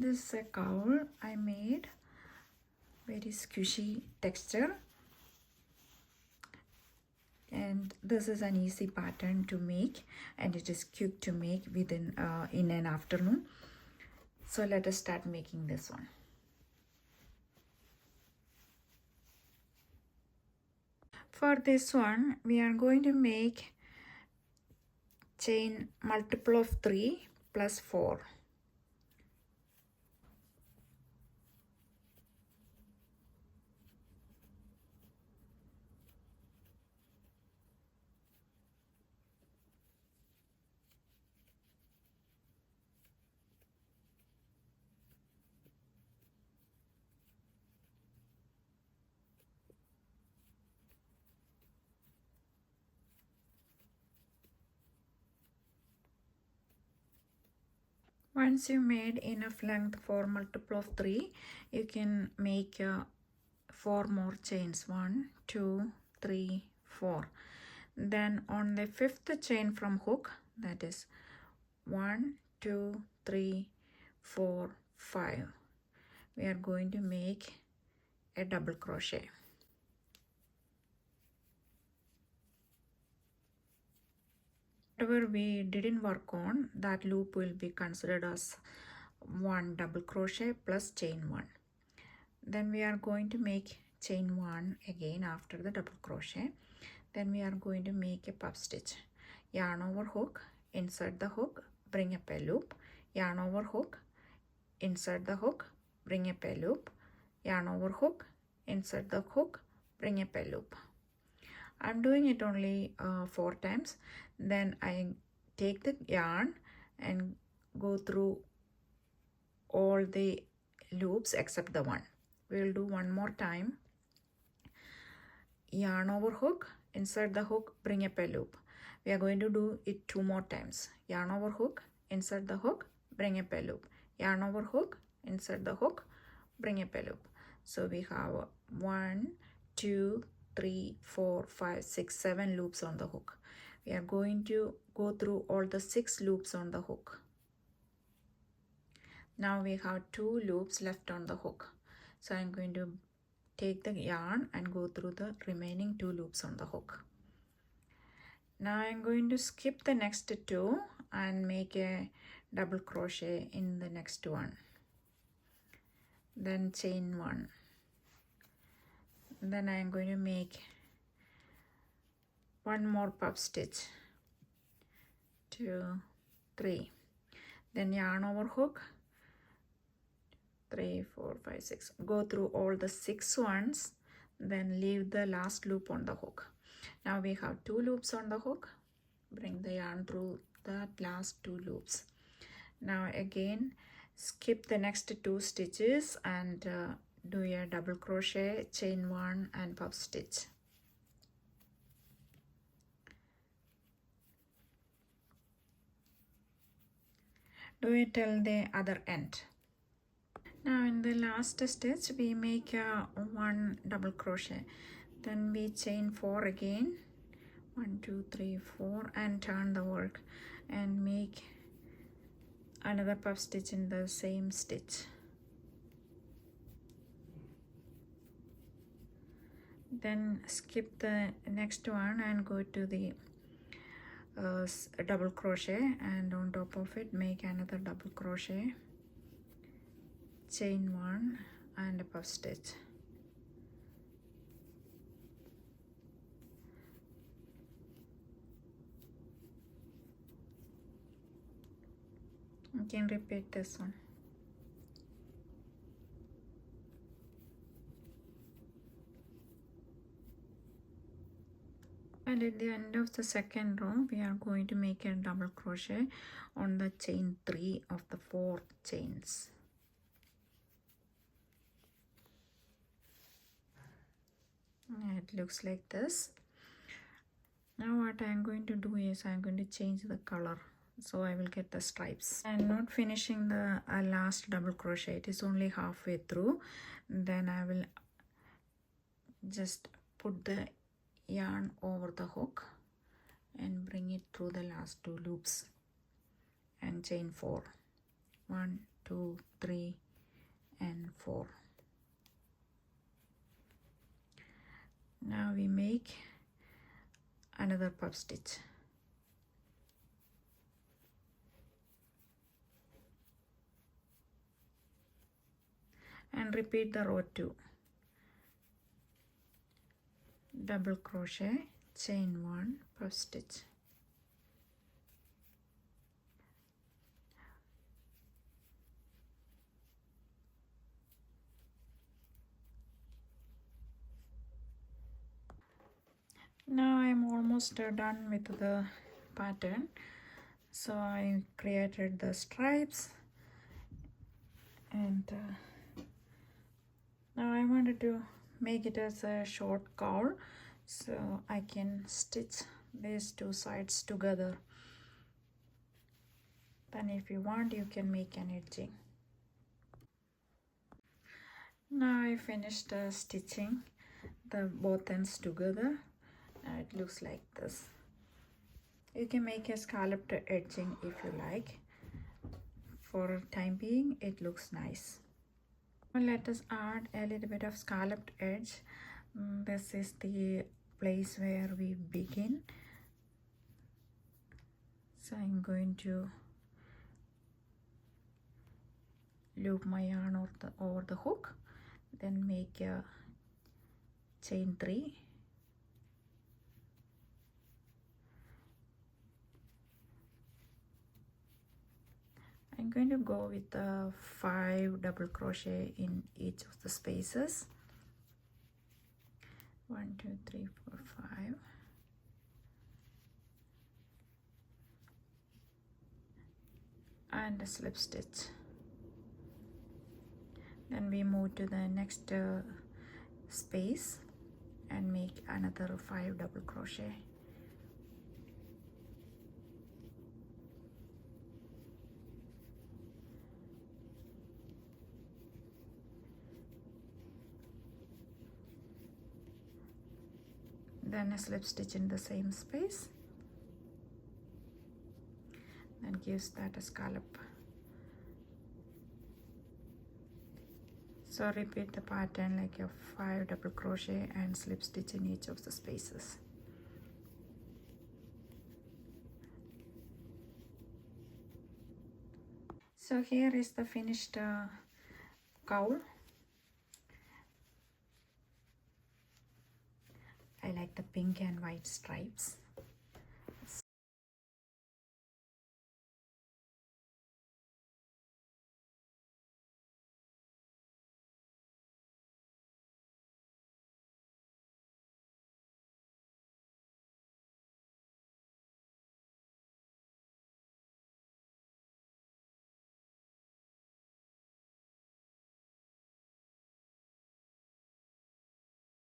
This is a cowl I made, very squishy texture, and this is an easy pattern to make, and it is quick to make within in an afternoon. So let us start making this one. For this one, we are going to make chain multiple of 3 plus 4. Once you made enough length for multiple of 3, you can make 4 more chains. 1, 2, 3, 4. Then on the 5th chain from hook, that is 1, 2, 3, 4, 5, we are going to make a double crochet. Whatever we didn't work on, that loop will be considered as 1 double crochet plus chain 1. Then we are going to make chain 1 again after the double crochet. Then we are going to make a puff stitch. Yarn over hook, insert the hook, bring up a loop, yarn over hook, insert the hook, bring up a loop, yarn over hook, insert the hook, bring up a loop. I'm doing it only 4 times. Then I take the yarn and go through all the loops except the one. We will do one more time. Yarn over hook, insert the hook, bring up a loop. We are going to do it 2 more times. Yarn over hook, insert the hook, bring up a loop. Yarn over hook, insert the hook, bring up a loop. So we have 1, 2, 3, 4, 5, 6, 7 loops on the hook. We are going to go through all the 6 loops on the hook. Now we have 2 loops left on the hook. So I'm going to take the yarn and go through the remaining 2 loops on the hook. Now I'm going to skip the next 2 and make a double crochet in the next one. Then chain 1. Then I am going to make 1 more puff stitch, 2, 3. Then yarn over hook, 3, 4, 5, 6. Go through all the 6 ones, then leave the last loop on the hook. Now we have 2 loops on the hook. Bring the yarn through the last 2 loops. Now again skip the next 2 stitches and do a double crochet, chain 1 and puff stitch. Do it till the other end. Now in the last stitch we make 1 double crochet, then we chain 4 again, 1, 2, 3, 4, and turn the work and make another puff stitch in the same stitch. Then skip the next one and go to the double crochet, and on top of it make another double crochet, chain 1 and a puff stitch. You can repeat this one. And at the end of the second row, we are going to make a double crochet on the chain 3 of the 4 chains. It looks like this. Now what I am going to do is I am going to change the color, so I will get the stripes. I am not finishing the last double crochet, it is only halfway through. Then I will just put the yarn over the hook and bring it through the last 2 loops and chain 4. 1, 2, 3 and 4. Now we make another puff stitch. And repeat the row 2. Double crochet, chain 1, puff stitch. Now I'm almost done with the pattern. So I created the stripes, and now I wanted to make it as a short cowl, so I can stitch these two sides together. Then if you want, you can make an edging. Now I finished stitching the both ends together. Now it looks like this. You can make a scalloped edging if you like. For time being, it looks nice. Now let us add a little bit of scalloped edge. This is the place where we begin. So I'm going to loop my yarn over the hook, then make a chain 3. I'm going to go with 5 double crochet in each of the spaces. 1, 2, 3, 4, 5. And a slip stitch. Then we move to the next space and make another 5 double crochet. Then a slip stitch in the same space. That gives that a scallop. So repeat the pattern like a 5 double crochet and slip stitch in each of the spaces. So here is the finished cowl. I like the pink and white stripes.